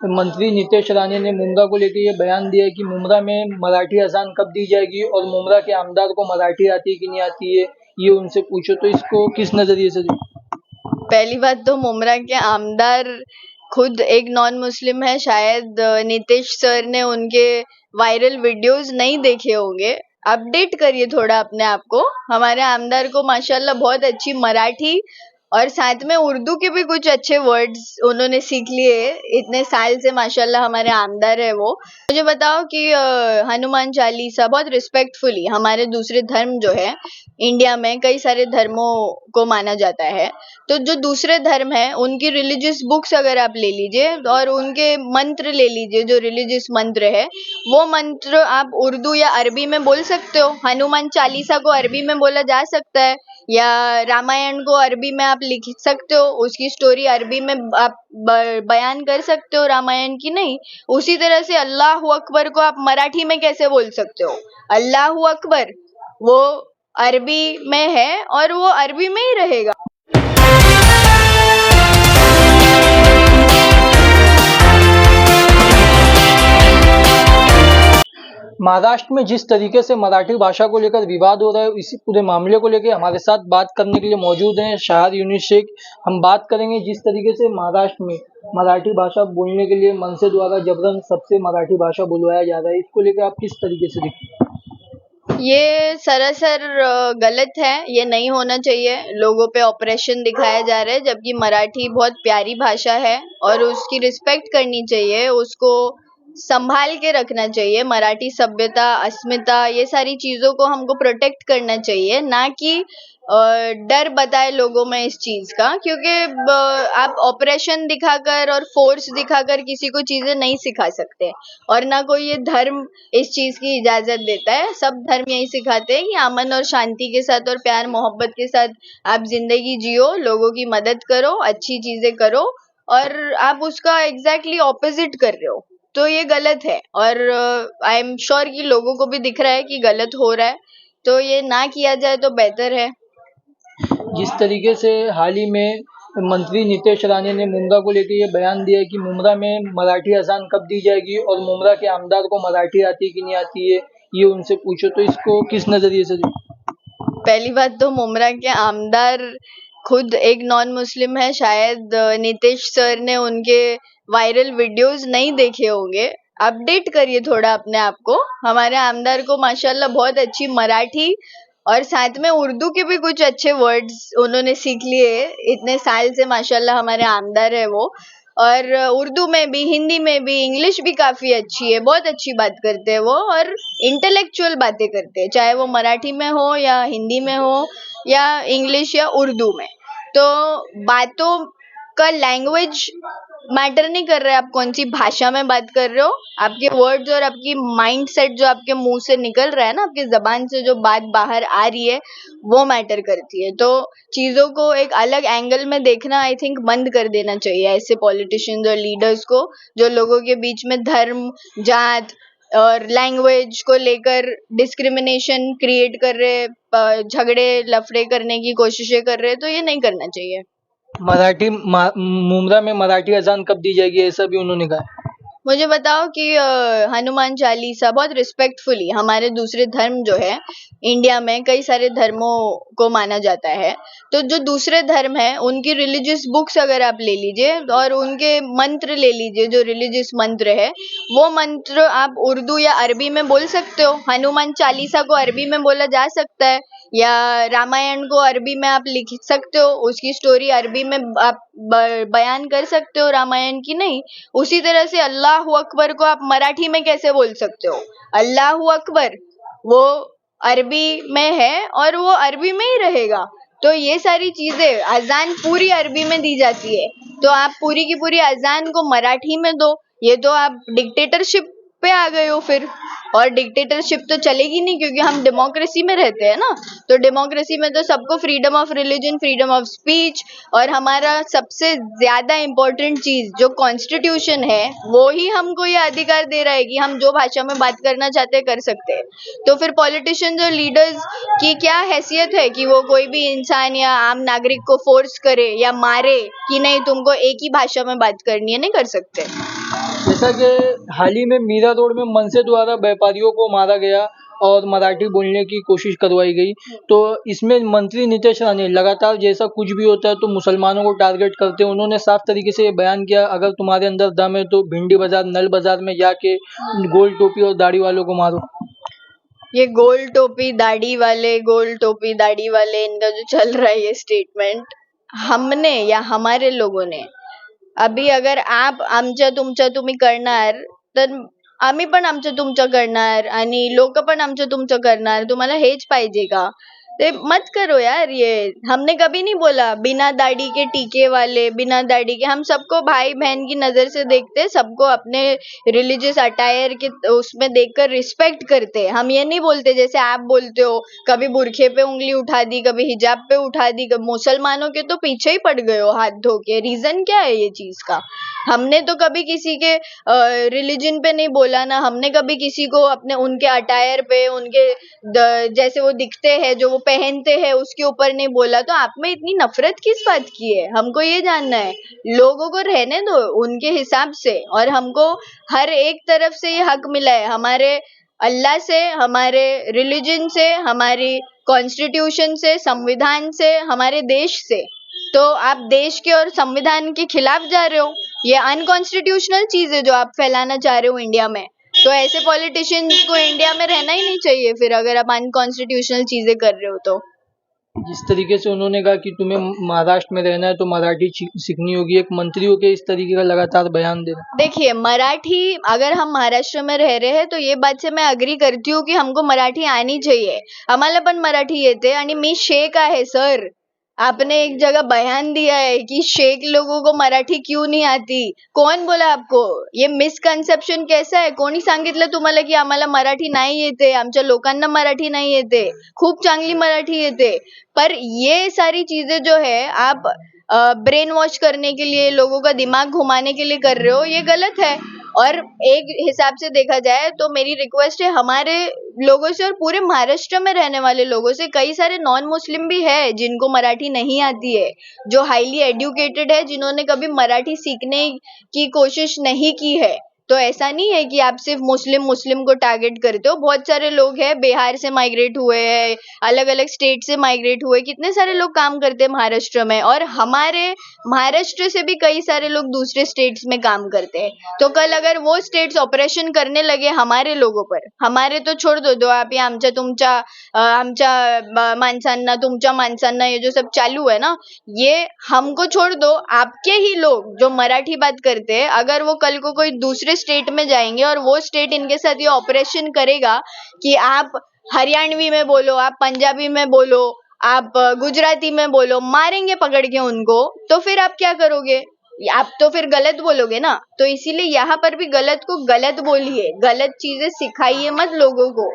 मंत्री नितेश राणे ने मुमरा को लेकर ये बयान दिया है कि मुमरा में मराठी अजान कब दी जाएगी और मुमरा के आमदार को मराठी आती है कि नहीं आती है, ये उनसे पूछो। तो इसको किस नजरिए से पहली बात तो मुमरा के आमदार खुद एक नॉन मुस्लिम है। शायद नीतीश सर ने उनके वायरल वीडियोस नहीं देखे होंगे। अपडेट करिए थोड़ा अपने आप को। हमारे आमदार को माशाल्लाह बहुत अच्छी मराठी और साथ में उर्दू के भी कुछ अच्छे वर्ड्स उन्होंने सीख लिए। इतने साल से माशाल्लाह हमारे आमदार है वो। मुझे बताओ कि हनुमान चालीसा बहुत रिस्पेक्टफुली, हमारे दूसरे धर्म जो है इंडिया में कई सारे धर्मों को माना जाता है, तो जो दूसरे धर्म है उनकी रिलीजियस बुक्स अगर आप ले लीजिए और उनके मंत्र ले लीजिए, जो रिलीजियस मंत्र है वो मंत्र आप उर्दू या अरबी में बोल सकते हो। हनुमान चालीसा को अरबी में बोला जा सकता है, या रामायण को अरबी में आप लिख सकते हो, उसकी स्टोरी अरबी में आप बयान कर सकते हो रामायण की। नहीं, उसी तरह से अल्लाह अकबर को आप मराठी में कैसे बोल सकते हो? अल्लाह अकबर वो अरबी में है और वो अरबी में ही रहेगा। महाराष्ट्र में जिस तरीके से मराठी भाषा को लेकर विवाद हो रहा है, इसी पूरे मामले को लेकर हमारे साथ बात करने के लिए मौजूद हैं शाहर यूनिस शेख। हम बात करेंगे जिस तरीके से महाराष्ट्र में मराठी भाषा बोलने के लिए मनसे द्वारा जबरन सबसे मराठी भाषा बुलवाया जा रहा है, इसको लेकर आप किस तरीके से देखते हैं? ये सरासर गलत है, ये नहीं होना चाहिए। लोगों पे ऑपरेशन दिखाया जा रहा है, जबकि मराठी बहुत प्यारी भाषा है और उसकी रिस्पेक्ट करनी चाहिए, उसको संभाल के रखना चाहिए। मराठी सभ्यता, अस्मिता, ये सारी चीजों को हमको प्रोटेक्ट करना चाहिए, ना कि डर बताए लोगों में इस चीज का। क्योंकि आप ऑपरेशन दिखाकर और फोर्स दिखाकर किसी को चीजें नहीं सिखा सकते, और ना कोई ये धर्म इस चीज की इजाजत देता है। सब धर्म यही सिखाते हैं कि अमन और शांति के साथ और प्यार मोहब्बत के साथ आप जिंदगी जियो, लोगों की मदद करो, अच्छी चीजें करो, और आप उसका एग्जैक्टली ऑपोजिट कर रहे हो तो ये गलत है। और आई एम श्योर कि लोगों को भी दिख रहा है कि गलत हो रहा है, तो ये ना किया जाए तो बेहतर है। जिस तरीके से हाल ही में मंत्री नितेश राणे ने मुमरा को लेकर ये बयान दिया है कि मुमरा में मराठी अजान कब दी जाएगी और मुमरा के आमदार को मराठी आती है कि नहीं आती है, ये उनसे पूछो। तो इसको किस नजरिए से पहली बात तो मुमरा के आमदार खुद एक नॉन मुस्लिम है। शायद नीतीश सर ने उनके वायरल वीडियोस नहीं देखे होंगे। अपडेट करिए थोड़ा अपने आप को। हमारे आमदार को माशाल्लाह बहुत अच्छी मराठी और साथ में उर्दू के भी कुछ अच्छे वर्ड्स उन्होंने सीख लिए। इतने साल से माशाल्लाह हमारे आमदार है वो। और उर्दू में भी, हिंदी में भी, इंग्लिश भी काफी अच्छी है, बहुत अच्छी बात करते हैं वो, और इंटेलेक्चुअल बातें करते हैं, चाहे वो मराठी में हो या हिंदी में हो या इंग्लिश या उर्दू में। तो बातों का लैंग्वेज मैटर नहीं कर रहा है, आप कौन सी भाषा में बात कर रहे हो। आपके वर्ड्स और आपकी माइंड सेट जो आपके मुंह से निकल रहा है ना, आपकी जबान से जो बात बाहर आ रही है, वो मैटर करती है। तो चीजों को एक अलग एंगल में देखना आई थिंक बंद कर देना चाहिए ऐसे पॉलिटिशियंस और लीडर्स को, जो लोगों के बीच में धर्म, जात और लैंग्वेज को लेकर डिस्क्रिमिनेशन क्रिएट कर रहे, झगड़े लफड़े करने की कोशिशें कर रहे, तो ये नहीं करना चाहिए। मुमरा में मराठी अजान कब दी जाएगी, ऐसा भी उन्होंने कहा। मुझे बताओ कि हनुमान चालीसा बहुत रिस्पेक्टफुली, हमारे दूसरे धर्म जो है इंडिया में कई सारे धर्मों को माना जाता है, तो जो दूसरे धर्म है उनकी रिलीजियस बुक्स अगर आप ले लीजिए और उनके मंत्र ले लीजिए, जो रिलीजियस मंत्र है वो मंत्र आप उर्दू या अरबी में बोल सकते हो। हनुमान चालीसा को अरबी में बोला जा सकता है, या रामायण को अरबी में आप लिख सकते हो, उसकी स्टोरी अरबी में आप बयान कर सकते हो रामायण की। नहीं, उसी तरह से अल्लाह अकबर को आप मराठी में कैसे बोल सकते हो? अल्लाह अकबर वो अरबी में है और वो अरबी में ही रहेगा। तो ये सारी चीजें, अजान पूरी अरबी में दी जाती है, तो आप पूरी की पूरी अजान को मराठी में दो। ये तो आप डिक्टेटरशिप पे आ गए हो फिर, और डिक्टेटरशिप तो चलेगी नहीं, क्योंकि हम डेमोक्रेसी में रहते हैं ना। तो डेमोक्रेसी में तो सबको freedom of religion, freedom of speech, और हमारा सबसे ज्यादा इम्पोर्टेंट चीज जो कॉन्स्टिट्यूशन है, वो ही हमको ये अधिकार दे रहा है कि हम जो भाषा में बात करना चाहते हैं कर सकते हैं। तो फिर पॉलिटिशियंस और लीडर्स की क्या हैसियत है कि वो कोई भी इंसान या आम नागरिक को फोर्स करे या मारे कि नहीं तुमको एक ही भाषा में बात करनी है? नहीं कर सकते। जैसा कि हाल ही में मीरा रोड में मनसे द्वारा व्यापारियों को मारा गया और मराठी बोलने की कोशिश करवाई गई, तो इसमें मंत्री नितेश राणे लगातार जैसा कुछ भी होता है तो मुसलमानों को टारगेट करते हैं। उन्होंने साफ तरीके से ये बयान किया, अगर तुम्हारे अंदर दम है तो भिंडी बाजार नल बाजार में जाके गोल टोपी और दाढ़ी वालों को मारो। ये गोल टोपी दाढ़ी वाले, गोल टोपी दाढ़ी वाले, इनका जो चल रहा है ये स्टेटमेंट, हमने या हमारे लोगों ने अभी, अगर आप आमच्या तुमच्या तुम्ही करणार तर आम्ही पण आमचं तुमचं करणार आणि लोक पण आमचं तुमचं करणार, तुम्हाला हेच पाहिजे का? ते मत करो यार। ये हमने कभी नहीं बोला बिना दाढ़ी के टीके वाले, बिना दाढ़ी के, हम सबको भाई बहन की नजर से देखते, सबको अपने रिलीजियस अटायर के उसमें देखकर रिस्पेक्ट करते। हम ये नहीं बोलते जैसे आप बोलते हो, कभी बुरखे पे उंगली उठा दी, कभी हिजाब पे उठा दी, कभी मुसलमानों के तो पीछे ही पड़ गए हो हाथ धो के। रीजन क्या है ये चीज का? हमने तो कभी किसी के रिलीजन पे नहीं बोला ना, हमने कभी किसी को अपने उनके अटायर पे, उनके जैसे वो दिखते हैं, जो वो पहनते हैं, उसके ऊपर नहीं बोला। तो आप में इतनी नफरत किस बात की है? हमको ये जानना है। लोगों को रहने दो उनके हिसाब से, और हमको हर एक तरफ से ये हक मिला है, हमारे अल्लाह से, हमारे रिलीजन से, हमारी कॉन्स्टिट्यूशन से, संविधान से, हमारे देश से। तो आप देश के और संविधान के खिलाफ जा रहे हो। ये अनकॉन्स्टिट्यूशनल चीज है जो आप फैलाना चाह रहे हो इंडिया में। तो ऐसे पॉलिटिशियंस को इंडिया में रहना ही नहीं चाहिए फिर, अगर आप अनकॉन्स्टिट्यूशनल चीजें कर रहे हो तो। जिस तरीके से उन्होंने कहा कि तुम्हें महाराष्ट्र में रहना है तो मराठी सीखनी होगी, एक मंत्रियों के इस तरीके का लगातार बयान दे रहे देखिए, मराठी अगर हम महाराष्ट्र में रह रहे हैं तो ये बात से मैं अग्री करती हूँ की हमको मराठी आनी चाहिए। आम्हाला पण मराठी येते आणि मी शेख आहे सर। आपने एक जगह बयान दिया है कि शेख लोगों को मराठी क्यों नहीं आती। कौन बोला आपको? ये मिसकन्सेप्शन कैसा आहे? कोणी सांगितलं तुम्हाला की आम्हाला मराठी नाही येते, आमच्या लोकांना मराठी नाही येते? खूप चांगली मराठी येते। पर ये सारी चीजें जो है आप ब्रेन वॉश करने के लिए, लोगों का दिमाग घुमाने के लिए कर रहे हो, ये गलत है। और एक हिसाब से देखा जाए तो मेरी रिक्वेस्ट है हमारे लोगों से और पूरे महाराष्ट्र में रहने वाले लोगों से, कई सारे नॉन मुस्लिम भी है जिनको मराठी नहीं आती है, जो हाईली एजुकेटेड है, जिन्होंने कभी मराठी सीखने की कोशिश नहीं की है। तो ऐसा नहीं है कि आप सिर्फ मुस्लिम को टारगेट करते हो। बहुत सारे लोग हैं, बिहार से माइग्रेट हुए हैं, अलग अलग स्टेट से माइग्रेट हुए, कितने सारे लोग काम करते हैं महाराष्ट्र में, और हमारे महाराष्ट्र से भी कई सारे लोग दूसरे स्टेट्स में काम करते हैं। तो कल अगर वो स्टेट्स ऑपरेशन करने लगे हमारे लोगों पर, हमारे तो छोड़ दो, आप ये आमच्या तुमच्या माणसांना, तुमच्या माणसांना, ये जो सब चालू है ना, ये हमको छोड़ दो। आपके ही लोग जो मराठी बात करते हैं, अगर वो कल को कोई दूसरे स्टेट में जाएंगे और वो स्टेट इनके साथ ये ऑपरेशन करेगा कि आप हरियाणवी में बोलो, आप पंजाबी में बोलो, आप गुजराती में बोलो, मारेंगे पकड़ के उनको, तो फिर आप क्या करोगे? आप तो फिर गलत बोलोगे ना। तो इसीलिए यहाँ पर भी गलत को गलत बोलिए, गलत चीजें सिखाइए मत लोगों को।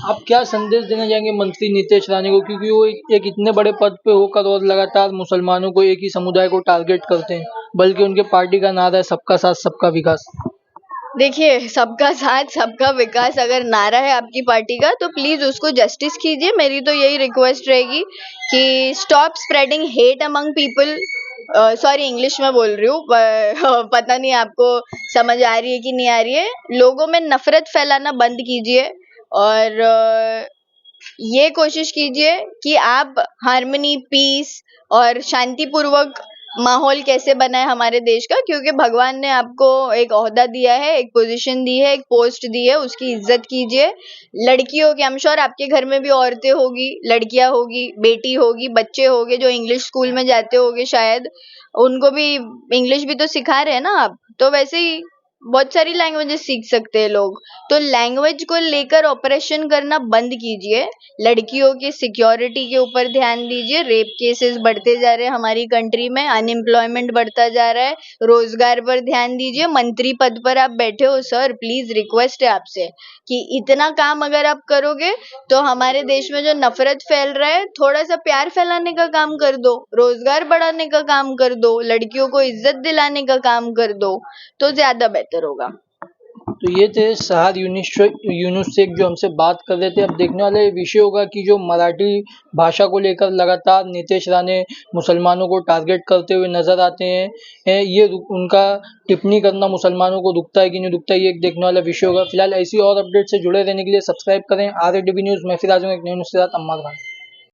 आप क्या संदेश देना चाहेंगे मंत्री नितेश राणे को, क्योंकि वो एक इतने बड़े पद पे होकर और लगातार मुसलमानों को, एक ही समुदाय को टारगेट करते हैं, बल्कि उनके पार्टी का नारा है सबका साथ सबका विकास। देखिए, सबका साथ सबका विकास अगर नारा है आपकी पार्टी का, तो प्लीज उसको जस्टिस कीजिए। मेरी तो यही रिक्वेस्ट रहेगी कि stop spreading hate among people. Sorry, English में बोल रही हूँ, पता नहीं आपको समझ आ रही है कि नहीं आ रही है। लोगों में नफरत फैलाना बंद कीजिए, और ये कोशिश कीजिए कि आप हार्मनी, पीस और शांतिपूर्वक माहौल कैसे बनाए हमारे देश का, क्योंकि भगवान ने आपको एक ओहदा दिया है, एक पोजीशन दी है, एक पोस्ट दी है, उसकी इज्जत कीजिए। लड़कियों की, आई एम श्योर आपके घर में भी औरतें होगी, लड़कियां होगी, बेटी होगी, बच्चे होंगे जो इंग्लिश स्कूल में जाते होंगे, शायद उनको भी इंग्लिश भी तो सिखा रहे हैं ना आप। तो वैसे ही बहुत सारी लैंग्वेजेस सीख सकते हैं लोग। तो लैंग्वेज को लेकर ऑपरेशन करना बंद कीजिए। लड़कियों की सिक्योरिटी के ऊपर ध्यान दीजिए। रेप केसेस बढ़ते जा रहे हैं हमारी कंट्री में, अनएम्प्लॉयमेंट बढ़ता जा रहा है, रोजगार पर ध्यान दीजिए। मंत्री पद पर आप बैठे हो सर, प्लीज रिक्वेस्ट है आपसे कि इतना काम अगर आप करोगे तो हमारे देश में जो नफरत फैल रहा है, थोड़ा सा प्यार फैलाने का काम कर दो, रोजगार बढ़ाने का काम कर दो, लड़कियों को इज्जत दिलाने का काम कर दो, तो ज्यादा बेहतर होगा। तो ये थे शहाद यूनुस शेख जो हमसे बात कर रहे थे। अब देखने वाला ये विषय होगा कि जो मराठी भाषा को लेकर लगातार नीतीश राणे मुसलमानों को टारगेट करते हुए नजर आते हैं, ये उनका टिप्पणी करना मुसलमानों को दुखता है कि नहीं दुखता, ये एक देखने वाला विषय होगा। फिलहाल ऐसी और अपडेट से जुड़े रहने के लिए सब्सक्राइब करें RADB न्यूज़। मैं फिर आ जाऊंगा एक नई न्यूज़ के साथ। अम्मा खान।